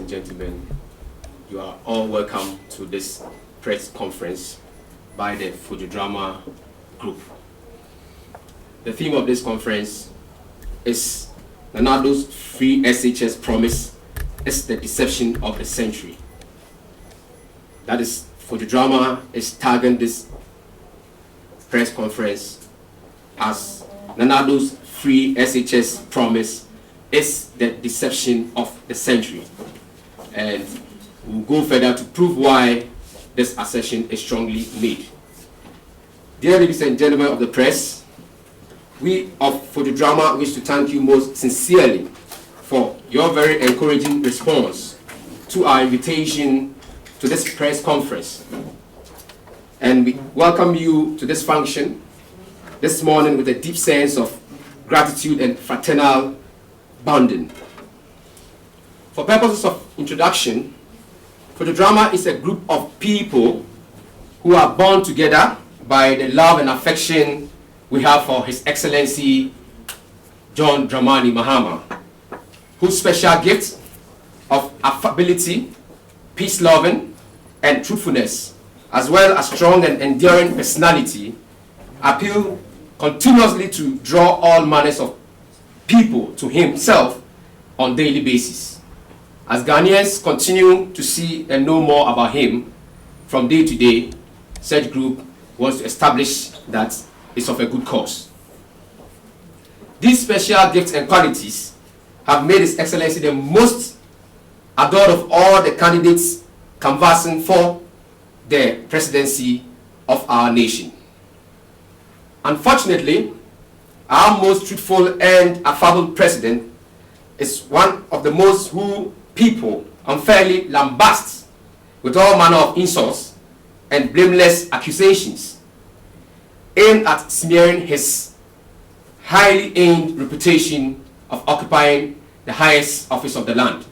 and gentlemen, you are all welcome to this press conference by the Fojodrama group. The theme of this conference is Nanado's free SHS promise is the deception of the century. That is, Fojodrama is tagging this press conference as Nanado's free SHS promise is the deception of the century. And we'll go further to prove why this assertion is strongly made. Dear ladies and gentlemen of the press, we of Fojodrama wish to thank you most sincerely for your very encouraging response to our invitation to this press conference. And we welcome you to this function this morning with a deep sense of gratitude and fraternal bonding. For purposes of introduction, Fojodrama is a group of people who are born together by the love and affection we have for His Excellency John Dramani Mahama, whose special gift of affability, peace-loving, and truthfulness, as well as strong and enduring personality, appeal continuously to draw all manners of people to himself on a daily basis. As Ghanaians continue to see and know more about him from day to day, such group wants to establish that it's of a good cause. These special gifts and qualities have made His Excellency the most adored of all the candidates canvassing for the presidency of our nation. Unfortunately, our most truthful and affable president is one of the most who people unfairly lambast with all manner of insults and blameless accusations aimed at smearing his highly aimed reputation of occupying the highest office of the land.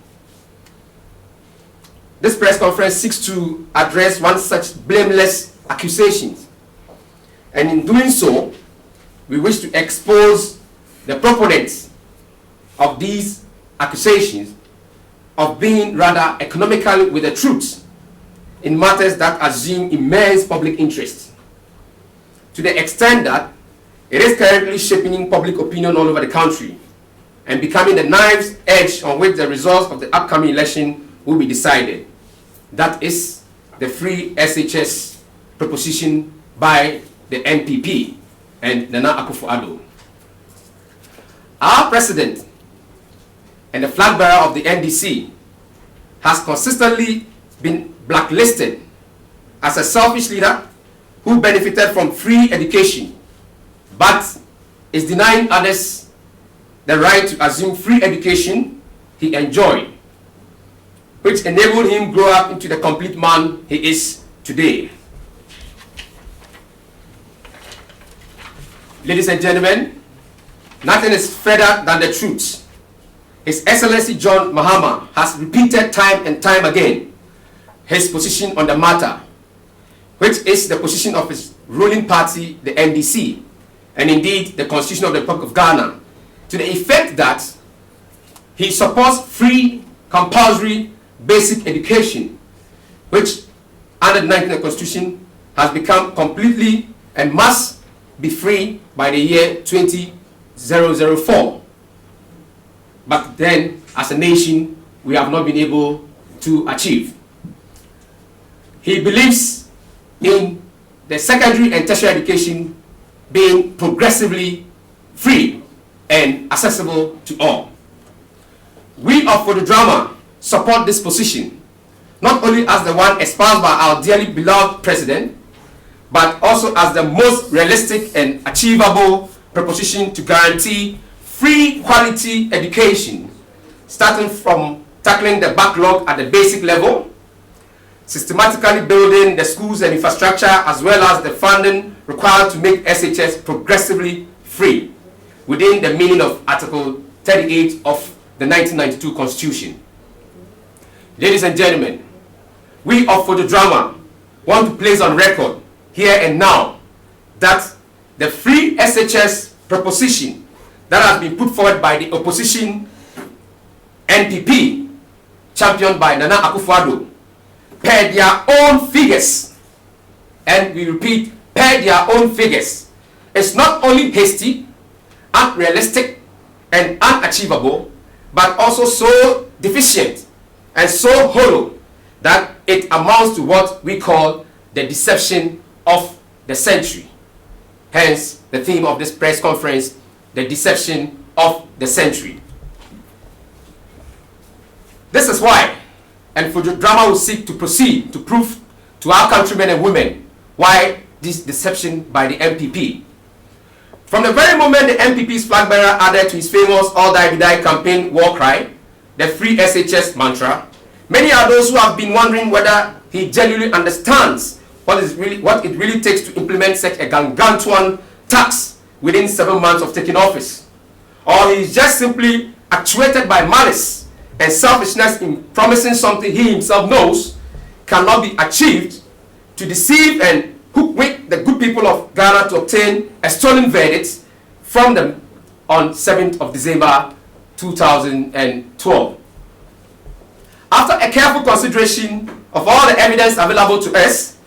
This press conference seeks to address one such blameless accusations, and in doing so, we wish to expose the proponents of these accusations of being rather economical with the truth in matters that assume immense public interest, to the extent that it is currently shaping public opinion all over the country and becoming the knife's edge on which the results of the upcoming election will be decided. That is the free SHS proposition by the NPP and Nana Akufo-Addo. Our president and the flag bearer of the NDC has consistently been blacklisted as a selfish leader who benefited from free education but is denying others the right to assume free education he enjoyed, which enabled him grow up into the complete man he is today. Ladies and gentlemen, nothing is further than the truth. His Excellency John Mahama has repeated time and time again his position on the matter, which is the position of his ruling party, the NDC, and indeed the Constitution of the Republic of Ghana, to the effect that he supports free, compulsory, basic education, which under the 19th Constitution has become completely and must be free by the year 2004. But then, as a nation, we have not been able to achieve. He believes in the secondary and tertiary education being progressively free and accessible to all. We of Fojodrama support this position, not only as the one espoused by our dearly beloved president, but also as the most realistic and achievable proposition to guarantee free quality education, starting from tackling the backlog at the basic level, systematically building the schools and infrastructure, as well as the funding required to make SHS progressively free within the meaning of Article 38 of the 1992 Constitution. Ladies and gentlemen, we of Fojodrama want to place on record here and now that the free SHS proposition that has been put forward by the opposition NPP championed by Nana Akufo-Addo, per their own figures, and we repeat, per their own figures, it's not only hasty, unrealistic, and unachievable, but also so deficient and so hollow that it amounts to what we call the deception of the century. Hence, the theme of this press conference, the deception of the century. This is why, and Fojodrama will seek to proceed to prove to our countrymen and women why this deception by the MPP. From the very moment the MPP's flag bearer added to his famous All Die Be Die campaign war cry, the Free SHS mantra, many are those who have been wondering whether he genuinely understands what it really takes to implement such a gargantuan tax within 7 months of taking office. Or he is just simply actuated by malice and selfishness in promising something he himself knows cannot be achieved to deceive and hoodwink the good people of Ghana to obtain a stolen verdict from them on 7th of December 2012. After a careful consideration of all the evidence available to us,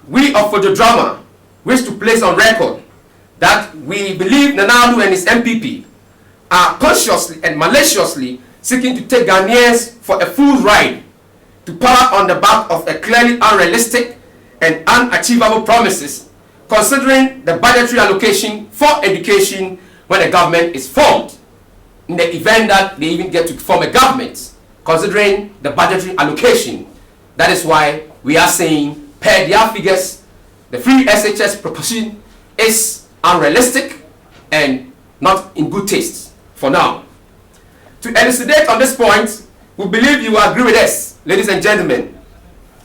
we of Fojodrama wish to place on record that we believe Nana Addo and his MPP are consciously and maliciously seeking to take Ghanaians for a fool's ride to power on the back of a clearly unrealistic and unachievable promises, considering the budgetary allocation for education when a government is formed, in the event that they even get to form a government, considering the budgetary allocation. That is why we are saying, per their figures, the Free SHS proposition is unrealistic and not in good taste for now. To elucidate on this point, we believe you will agree with us, ladies and gentlemen,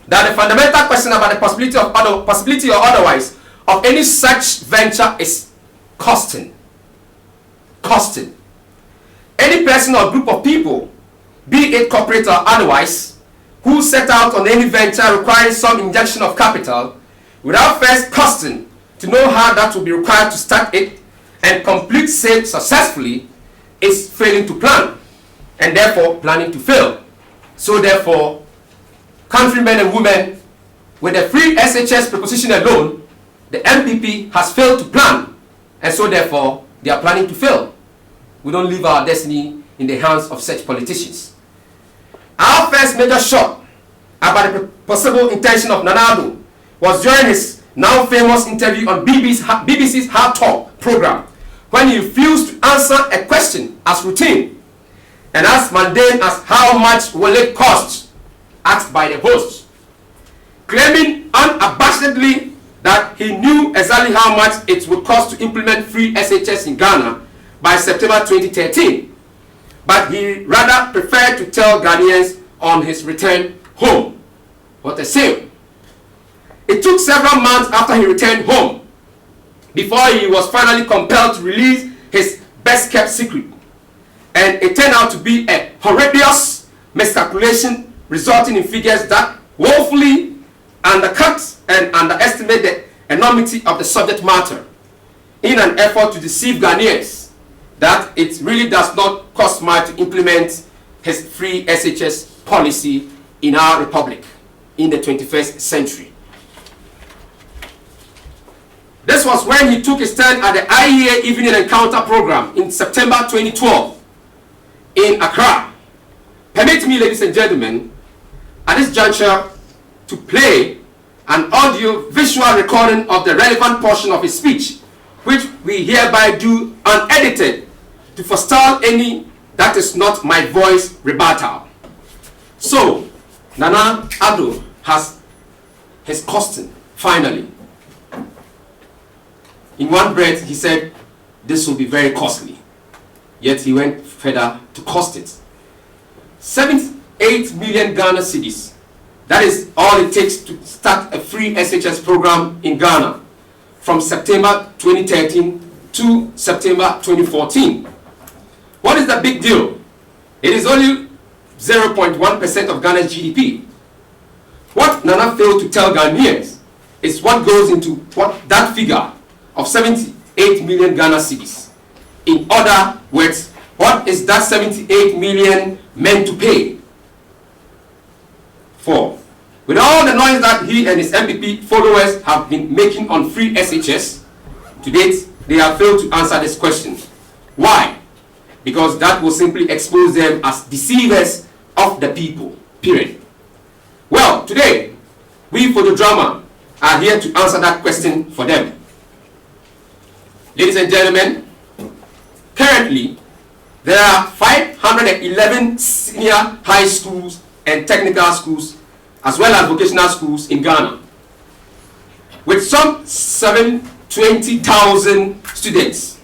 that the fundamental question about the possibility or otherwise of any such venture is costing. Costing. Any person or group of people, be it corporate or otherwise, who set out on any venture requiring some injection of capital without first costing to know how that will be required to start it and complete sale successfully, is failing to plan and therefore planning to fail. So therefore, countrymen and women, with the Free SHS proposition alone, the MPP has failed to plan, and so therefore they are planning to fail. We don't leave our destiny in the hands of such politicians. Our first major shock about the possible intention of Nana Addo was during his now famous interview on BBC's Hard Talk program, when he refused to answer a question as routine and as mundane as how much will it cost, asked by the host, claiming unabashedly that he knew exactly how much it would cost to implement Free SHS in Ghana by September 2013, but he rather preferred to tell Ghanaians on his return home. What a shame. It took several months after he returned home before he was finally compelled to release his best kept secret, and it turned out to be a horrendous miscalculation resulting in figures that woefully undercut and underestimate the enormity of the subject matter in an effort to deceive Ghanaians that it really does not cost much to implement his Free SHS policy in our republic in the 21st century. This was when he took his stand at the IEA Evening Encounter program in September 2012 in Accra. Permit me, ladies and gentlemen, at this juncture to play an audio-visual recording of the relevant portion of his speech, which we hereby do unedited to forestall any that is not my voice rebuttal. So, Nana Addo has his costing, finally. In one breath, he said, this will be very costly. Yet he went further to cost it. 78 million Ghana cedis. That is all it takes to start a Free SHS program in Ghana from September 2013 to September 2014. What is the big deal? It is only 0.1% of Ghana's GDP. What Nana failed to tell Ghanaians is what goes into that figure of 78 million Ghana cedis. In other words, what is that 78 million meant to pay? 4. With all the noise that he and his MPP followers have been making on free SHS, to date, they have failed to answer this question. Why? Because that will simply expose them as deceivers of the people. Period. Well, today, we Fojodrama are here to answer that question for them. Ladies and gentlemen, currently, there are 511 senior high schools and technical schools, as well as vocational schools in Ghana, with some 720,000 students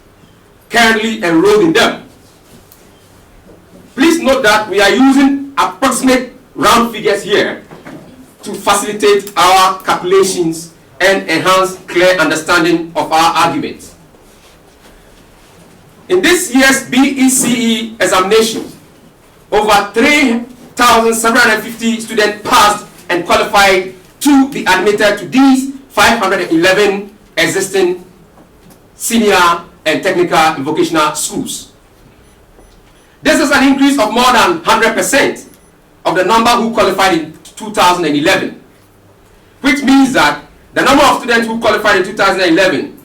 currently enrolled in them. Please note that we are using approximate round figures here to facilitate our calculations and enhance clear understanding of our argument. In this year's BECE examination, over 3,750 students passed and qualified to be admitted to these 511 existing senior and technical and vocational schools. This is an increase of more than 100% of the number who qualified in 2011, which means that the number of students who qualified in 2011,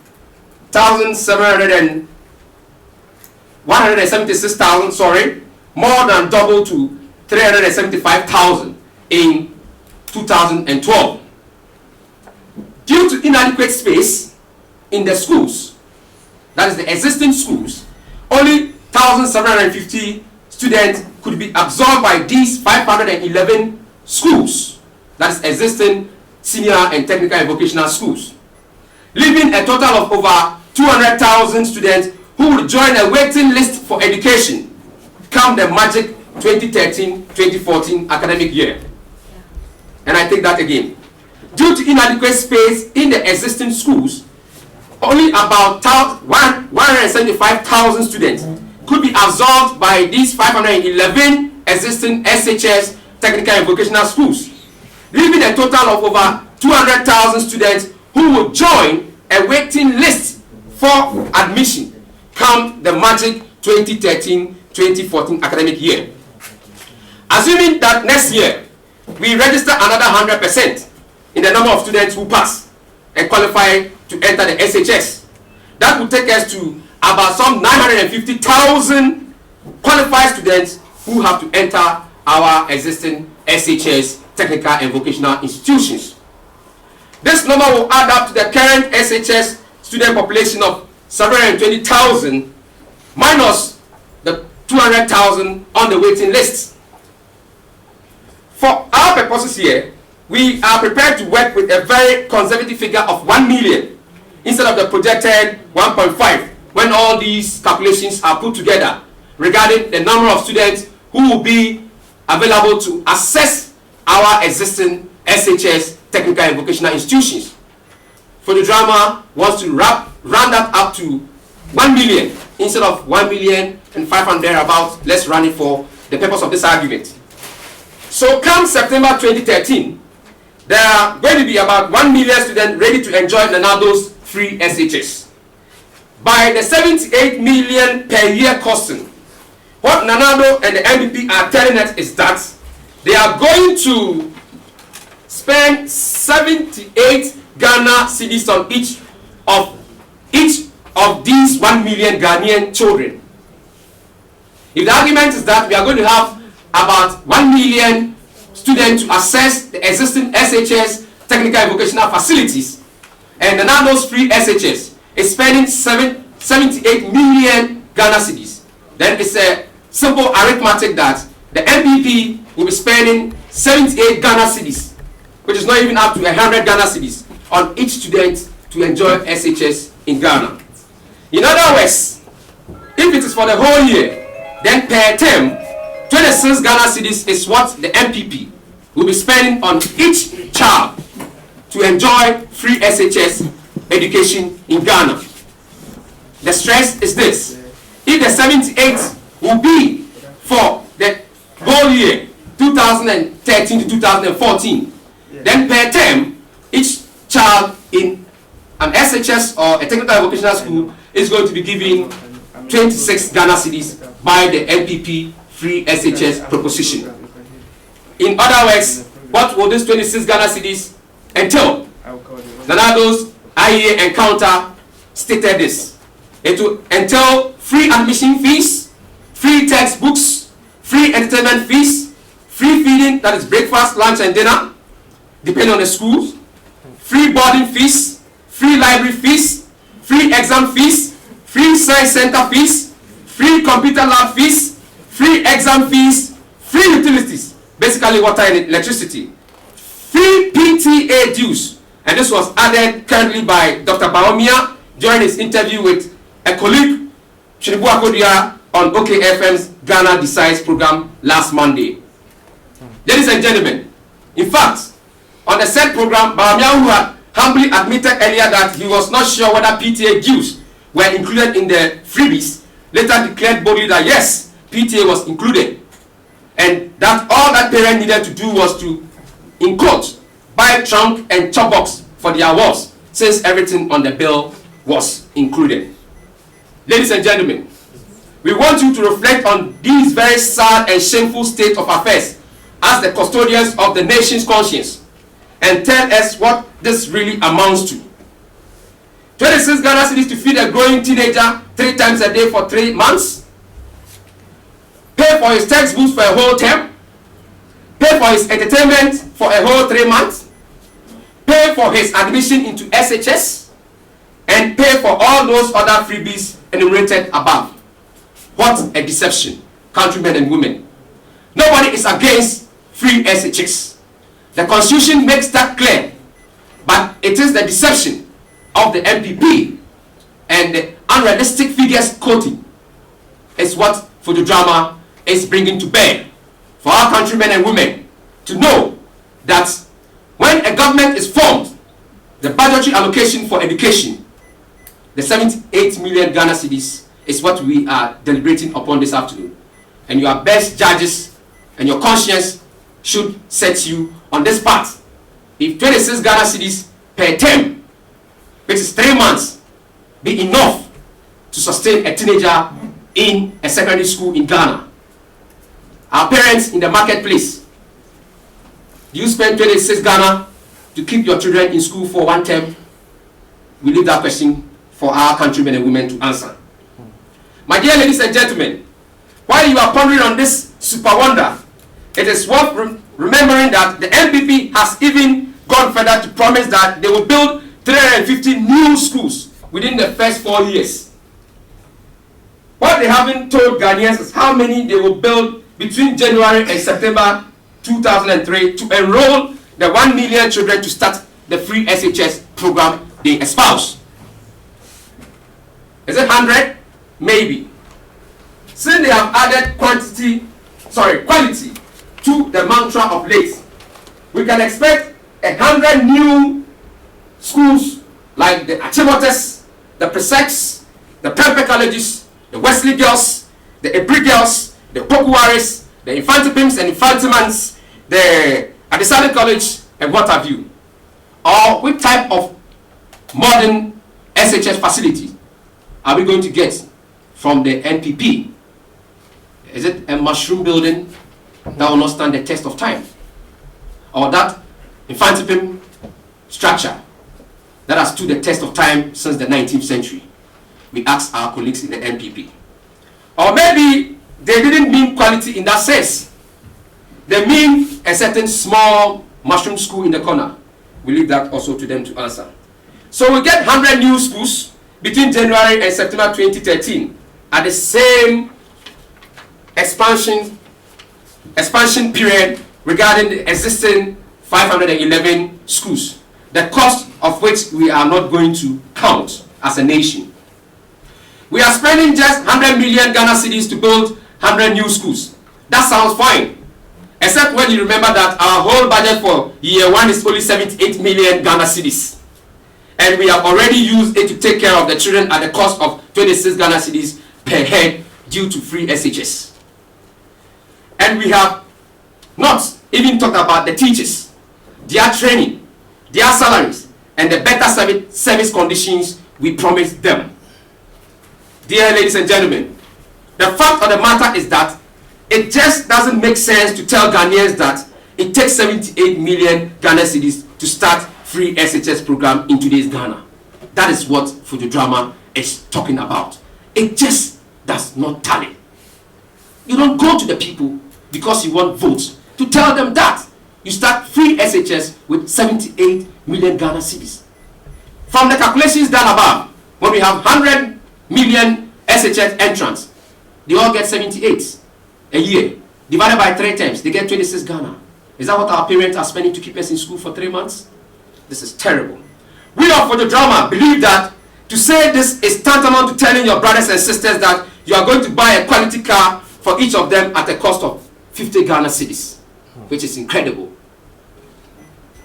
176,000, more than doubled to 375,000 in 2012. Due to inadequate space in the schools, that is the existing schools, only 1,750 students could be absorbed by these 511 schools, that is existing senior and technical and vocational schools, leaving a total of over 200,000 students who will join a waiting list for education come the magic 2013-2014 academic year. And I take that again. Due to inadequate space in the existing schools, only about 175,000 students could be absorbed by these 511 existing SHS technical and vocational schools, leaving a total of over 200,000 students who will join a waiting list for admission come the magic 2013-2014 academic year. Assuming that next year we register another 100% in the number of students who pass and qualify to enter the SHS, that will take us to about some 950,000 qualified students who have to enter our existing SHS technical and vocational institutions. This number will add up to the current SHS student population of 720,000 minus the 200,000 on the waiting list. For our purposes here, we are prepared to work with a very conservative figure of 1 million instead of the projected 1.5 when all these calculations are put together regarding the number of students who will be available to access our existing SHS technical and vocational institutions. Fojodrama wants to round that up to 1 million instead of 1,500,000 about. Let's run it for the purpose of this argument. So come September 2013, there are going to be about 1 million students ready to enjoy Nanado's free SHS. By the 78 million per year costing, what Nanado and the MPP are telling us is that they are going to spend 78 Ghana cedis on each of these 1 million Ghanaian children. If the argument is that we are going to have about 1 million students to access the existing SHS technical and vocational facilities, and Nanado's free SHS is spending 78 million Ghana cedis, then it's a simple arithmetic that the MPP will be spending 78 Ghana cedis, which is not even up to 100 Ghana cedis, on each student to enjoy SHS in Ghana. In other words, if it is for the whole year, then per term, 26 Ghana cedis is what the MPP will be spending on each child to enjoy free SHS education in Ghana. The stress is this: if the 78 will be for the whole year, 2013 to 2014, then per term, each child in an SHS or a technical and vocational school is going to be given 26 Ghana cedis by the MPP free SHS proposition. In other words, What will this 26 Ghana cedis entail? Nanado's IEA encounter stated this. It will entail free admission fees, free textbooks, free entertainment fees, free feeding, that is breakfast, lunch, and dinner, depending on the schools, free boarding fees, free library fees, free exam fees, free science center fees, free computer lab fees, free exam fees, free utilities, basically water and electricity, free PTA dues, and this was added currently by Dr. Baomia during his interview with a colleague, Chinibu Akodia, on OKFM's Ghana Decides program last Monday. Ladies and gentlemen, in fact, on the said program, Baomia, who had humbly admitted earlier that he was not sure whether PTA dues were included in the freebies, later declared boldly that yes, PTA was included, and that all that parent needed to do was to, in quote, buy trunk and chop box for the awards, since everything on the bill was included. Ladies and gentlemen, we want you to reflect on this very sad and shameful state of affairs as the custodians of the nation's conscience, and tell us what this really amounts to. 26 Ghana cedis to feed a growing teenager 3 times a day for 3 months, pay for his textbooks for a whole term, pay for his entertainment for a whole 3 months, pay for his admission into SHS, and pay for all those other freebies enumerated above. What a deception, countrymen and women. Nobody is against free SHS. The Constitution makes that clear, but it is the deception of the MPP and the unrealistic figures quoting is what Fojodrama is bringing to bear for our countrymen and women to know that when a government is formed, the budgetary allocation for education, the 78 million Ghana cedis, is what we are deliberating upon this afternoon. And your best judges and your conscience should set you on this path. If 26 Ghana cedis per term, which is 3 months, be enough to sustain a teenager in a secondary school in Ghana. Our parents in the marketplace, do you spend 26 Ghana to keep your children in school for 1 term? We leave that question for our countrymen and women to answer. My dear ladies and gentlemen, while you are pondering on this super wonder, it is worth remembering that the MPP has even gone further to promise that they will build 350 new schools within the first 4 years. What they haven't told Ghanaians is how many they will build between January and September 2003 to enroll the 1 million children to start the free SHS program they espouse. Is it 100? Maybe. Since they have added quality to the mantra of late, we can expect 100 new schools like the Achimotes, the Pressex, the Pempe Colleges, the Wesley Girls, the Ebri Girls, the Pokuwaris, the Infantipims and Infantimans, the Adesanya College, and what have you. Or what type of modern SHS facility are we going to get from the NPP? Is it a mushroom building that will not stand the test of time? Or that Infantipim structure that has stood the test of time since the 19th century? We ask our colleagues in the NPP. Or maybe they didn't mean quality in that sense. They mean a certain small mushroom school in the corner. We leave that also to them to answer. So we get 100 new schools between January and September 2013 at the same expansion period regarding the existing 511 schools, the cost of which we are not going to count as a nation. We are spending just 100 million Ghana cedis to build 100 new schools. That sounds fine, except when you remember that our whole budget for year 1 is only 78 million Ghana cedis. And we have already used it to take care of the children at the cost of 26 Ghana cedis per head due to free SHS. And we have not even talked about the teachers, their training, their salaries, and the better service conditions we promised them. Dear ladies and gentlemen, the fact of the matter is that it just doesn't make sense to tell Ghanaians that it takes 78 million Ghana cedis to start free SHS program in today's Ghana. That is what Fojodrama is talking about. It just does not tally. You don't go to the people because you want votes to tell them that you start free SHS with 78 million Ghana cedis. From the calculations done above, when we have 100 million SHS entrants, they all get 78 a year. Divided by 3 times, they get 26 Ghana. Is that what our parents are spending to keep us in school for 3 months? This is terrible. We of Fojodrama believe that to say this is tantamount to telling your brothers and sisters that you are going to buy a quality car for each of them at a cost of 50 Ghana cedis, which is incredible.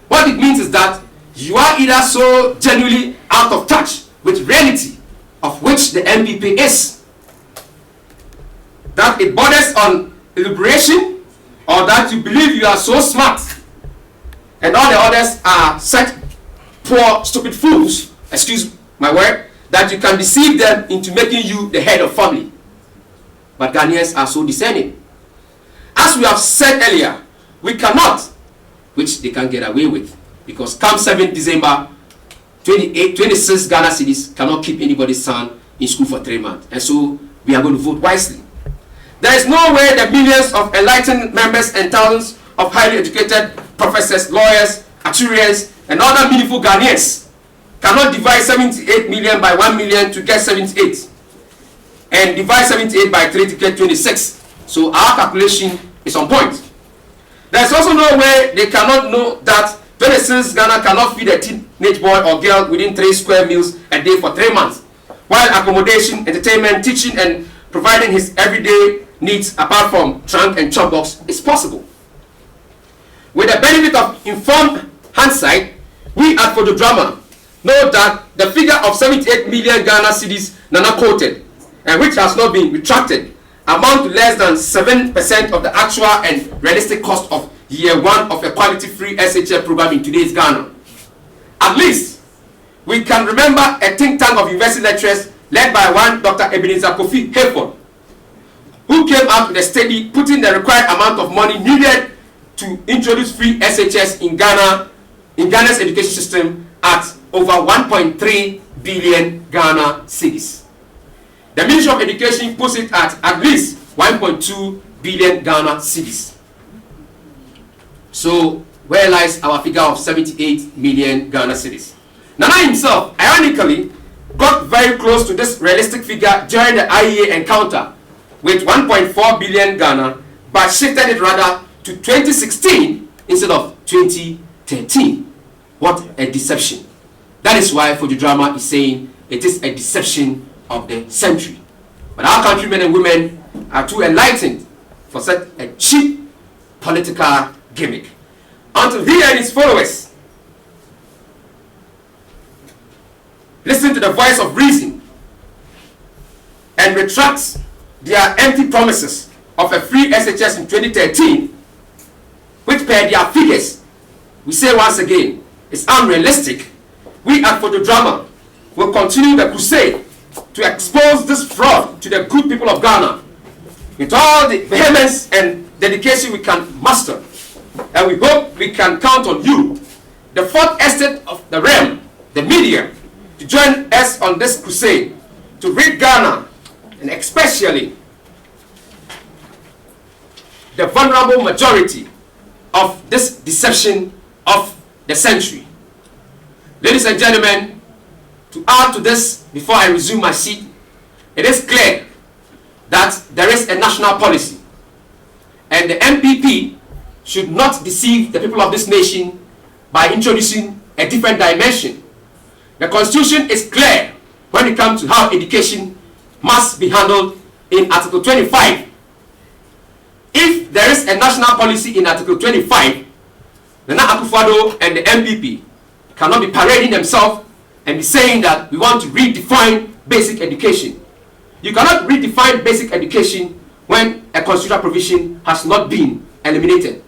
What it means is that you are either so genuinely out of touch with reality, of which the MPP is, that it borders on liberation, or that you believe you are so smart and all the others are such poor, stupid fools, excuse my word, that you can deceive them into making you the head of family. But Ghanaians are so discerning. As we have said earlier, we cannot, which they can get away with, because come 7th December, 26 Ghana cedis cannot keep anybody's son in school for 3 months. And so we are going to vote wisely. There is no way the millions of enlightened members and thousands of highly educated professors, lawyers, actuaries, and other meaningful Ghanaians cannot divide 78 million by 1 million to get 78. And divide 78 by 3 to get 26. So our calculation is on point. There is also no way they cannot know that 26 Ghana cannot feed a teenage boy or girl within 3 square meals a day for 3 months, while accommodation, entertainment, teaching, and providing his everyday needs apart from trunk and chop box is possible. With the benefit of informed hindsight, we at Fojodrama know that the figure of 78 million Ghana cedis Nana quoted, and which has not been retracted, amount to less than 7% of the actual and realistic cost of year 1 of a quality-free SHL program in today's Ghana. At least, we can remember a think tank of university lecturers led by one Dr. Ebenezer Kofi Hayford, who came out with a study putting the required amount of money needed to introduce free SHS in Ghana, in Ghana's education system at over 1.3 billion Ghana cedis. The Ministry of Education puts it at least 1.2 billion Ghana cedis. So where lies our figure of 78 million Ghana cedis? Nana himself, ironically, got very close to this realistic figure during the IEA encounter with 1.4 billion Ghana, but shifted it rather to 2016 instead of 2013. What a deception. That is why Fojodrama is saying it is a deception of the century. But our countrymen and women are too enlightened for such a cheap political gimmick. Until he and his followers listen to the voice of reason and retract their empty promises of a free SHS in 2013, which per their figures, we say once again, is unrealistic, we at Fojodrama will continue the crusade to expose this fraud to the good people of Ghana with all the vehemence and dedication we can muster. And we hope we can count on you, the fourth estate of the realm, the media, to join us on this crusade to rid Ghana, and especially the vulnerable majority, of this deception of the century. Ladies and gentlemen, to add to this before I resume my seat, it is clear that there is a national policy, and the MPP should not deceive the people of this nation by introducing a different dimension. The Constitution is clear when it comes to how education must be handled in Article 25. If there is a national policy in Article 25, Nana Akufo-Addo and the MPP cannot be parading themselves and be saying that we want to redefine basic education. You cannot redefine basic education when a constitutional provision has not been eliminated.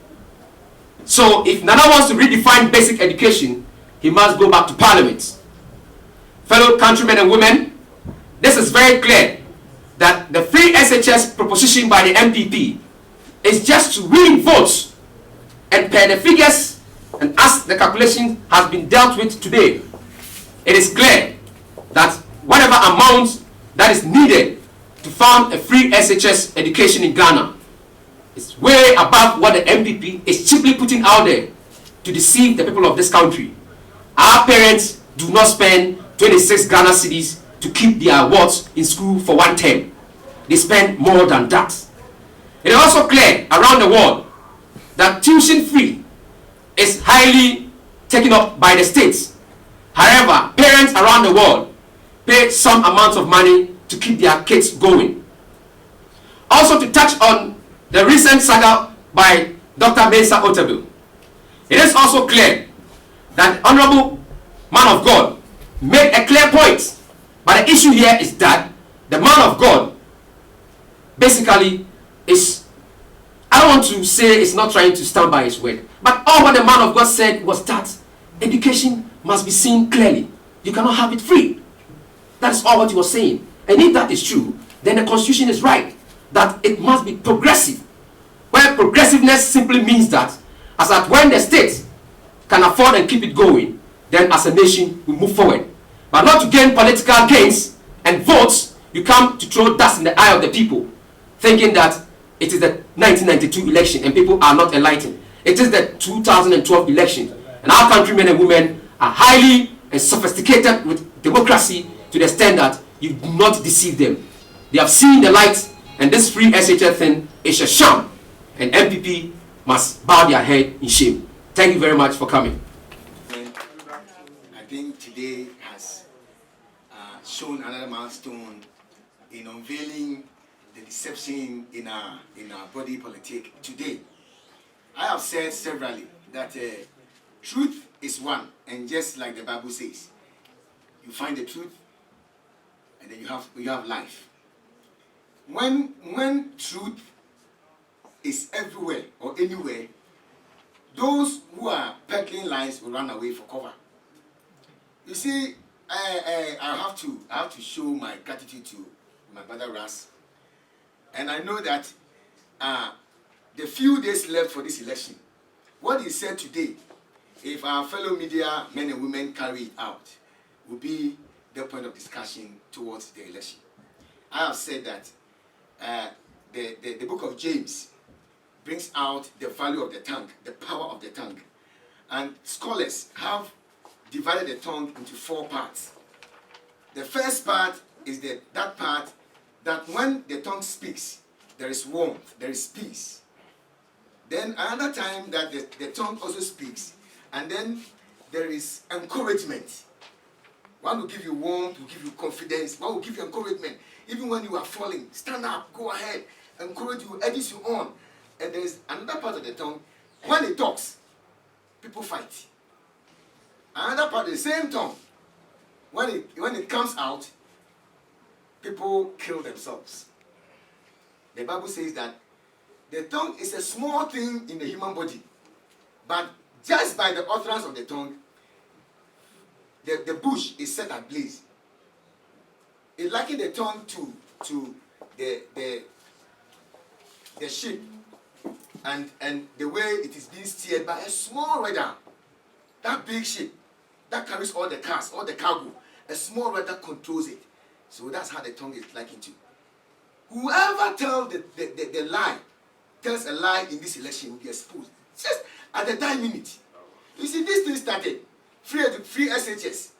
So if Nana wants to redefine basic education, he must go back to Parliament. Fellow countrymen and women, this is very clear that the free SHS proposition by the MPP is just to win votes And per the figures, and as the calculation has been dealt with today, it is clear that whatever amount that is needed to fund a free SHS education in Ghana is way above what the MPP is cheaply putting out there to deceive the people of this country. Our parents do not spend 26 Ghana cedis to keep their awards in school for one term. They spend more than that. It is also clear around the world that tuition fee is highly taken up by the states. However, parents around the world pay some amount of money to keep their kids going. Also, to touch on the recent saga by Dr. Mensa Otabil, it is also clear that the Honorable Man of God made a clear point. But the issue here is that the Man of God basically is, I don't want to say it's not trying to stand by his word, but all what the Man of God said was that education must be seen clearly. You cannot have it free. That is all what he was saying. And if that is true, then the constitution is right, that it must be progressive. Where progressiveness simply means that as at when the state can afford and keep it going, then as a nation we move forward. But not to gain political gains and votes, you come to throw dust in the eye of the people, thinking that it is the 1992 election and people are not enlightened. It is the 2012 election, and our countrymen and women are highly and sophisticated with democracy to the extent that you do not deceive them. They have seen the light, and this free SHL thing is a sham, and MPP must bow their head in shame. Thank you very much for coming. I think today has shown another milestone in unveiling the deception in our body politic today. I have said severally that truth is one, and just like the Bible says, you find the truth, and then you have life. When truth is everywhere or anywhere, those who are peddling lies will run away for cover. You see, I have to show my gratitude to my brother Ras, and I know that the few days left for this election, what he said today, if our fellow media men and women carry it out, will be the point of discussion towards the election. I have said that the book of James brings out the value of the tongue, the power of the tongue. And scholars have divided the tongue into 4 parts. The first part is that part that when the tongue speaks, there is warmth, there is peace. Then another time that the tongue also speaks, and then there is encouragement. One will give you warmth, will give you confidence, one will give you encouragement. Even when you are falling, stand up, go ahead, encourage you, edits you on. And there is another part of the tongue, when it talks, people fight. Another part of the same tongue, when it comes out, people kill themselves. The Bible says that the tongue is a small thing in the human body, but just by the utterance of the tongue, the bush is set ablaze. It likened the tongue to the ship, and the way it is being steered by a small rudder. That big ship that carries all the cars, all the cargo, a small rudder controls it. So that's how the tongue is likened to. Whoever tells the lie, tells a lie in this election will be exposed. Just at the time minute. You see, this thing started. Free SHS.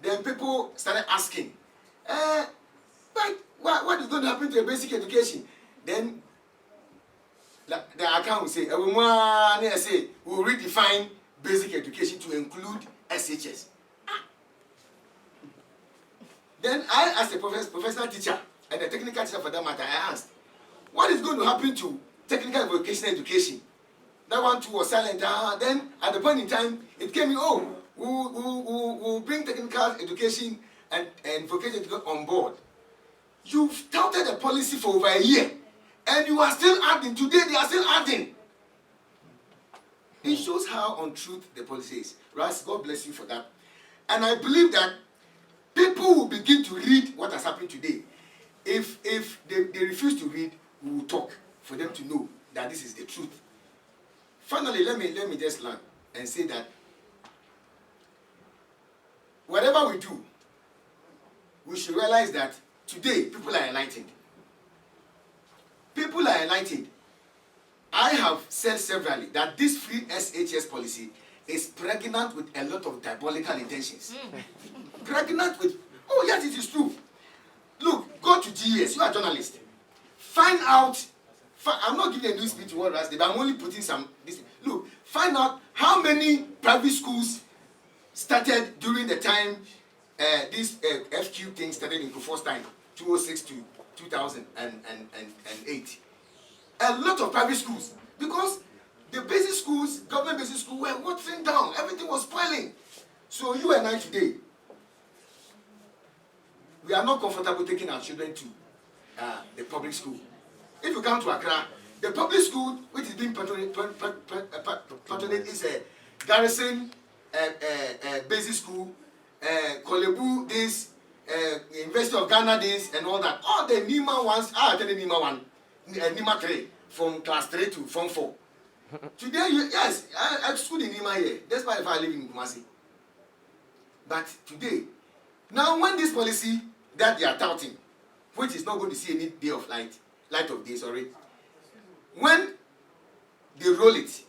Then people started asking, but what is going to happen to the basic education? Then the account will say, we will redefine basic education to include SHS. Then I, as a professional teacher, and a technical teacher for that matter, I asked, what is going to happen to technical and vocational education? That one too was silent. Then at the point in time, it came in, we'll bring technical education and vocational education on board. You've touted a policy for over a year, and you are still adding. Today they are still adding. It shows how untruth the policy is. Ras, God bless you for that. And I believe that people will begin to read what has happened today. If they refuse to read, we will talk for them to know that this is the truth. finally, let me just land and say that whatever we do, we should realize that today people are enlightened. People are enlightened. I have said severally that this free SHS policy is pregnant with a lot of diabolical intentions. Pregnant with, oh yes, it is true. Look, go to GS, you are a journalist. Find out, I'm not giving a new speech to what last day, but I'm only putting some, look, find out how many private schools started during the time this FQ thing started in Kufuor's time, 2006 to 2008. A lot of private schools, because the basic schools, government basic schools were watering down, everything was spoiling. So you and I today, we are not comfortable taking our children to the public school. If you come to Accra, the public school which is being patronated is a Garrison basic school, Kolebu this, University of Ghana this, and all that. All the Nima ones, I attended Nima 1, Nima 3, from class 3 to form 4. Today, yes, I school in Nima here. That's why I live in Kumasi. But today, now when this policy that they are touting, which is not going to see any day of light of day, sorry, when they roll it,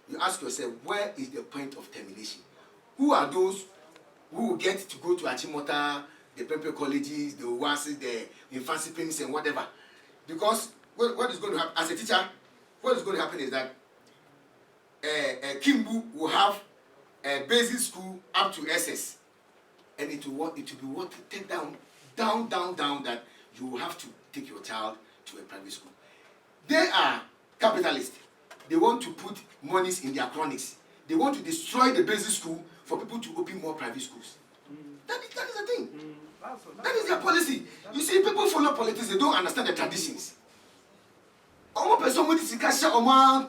you ask yourself, where is the point of termination? Who are those who will get to go to Achimota, the Pepe colleges, the Oasis, the infancy pins and whatever? Because what is going to happen, as a teacher, what is going to happen is that Kimbu will have a basic school up to SS, and it will be what take down that you will have to take your child to a private school. They are capitalists. They want to put monies in their chronics. They want to destroy the basic school for people to open more private schools. That is the thing. That is their policy. You see, people follow politics, they don't understand the traditions.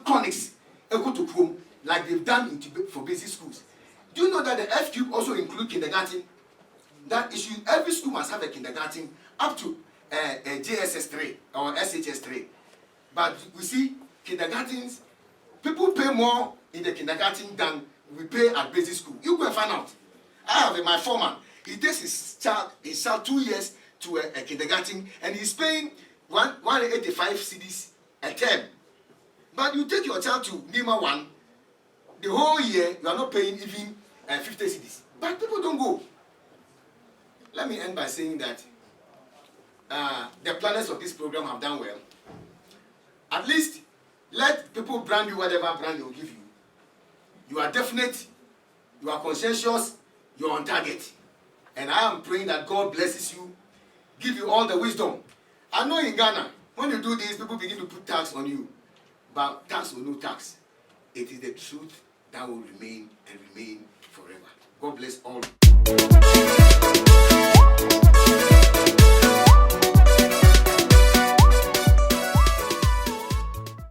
Chronics like they've done for basic schools. Do you know that the FQ also include kindergarten? That issue, every school must have a kindergarten up to JSS 3 or SHS 3. But we see kindergartens, people pay more in the kindergarten than we pay at basic school. You go and find out. I have my foreman. He takes his child 2 years to a kindergarten, and he's paying 185 cedis a term. But you take your child to Nima 1, the whole year you are not paying even 50 cedis. But people don't go. Let me end by saying that the planners of this program have done well. At least let people brand you whatever brand they will give you. You are definite, you are conscientious, you are on target. And I am praying that God blesses you, give you all the wisdom. I know in Ghana, when you do this, people begin to put tax on you. But tax or no tax, it is the truth that will remain and remain forever. God bless all.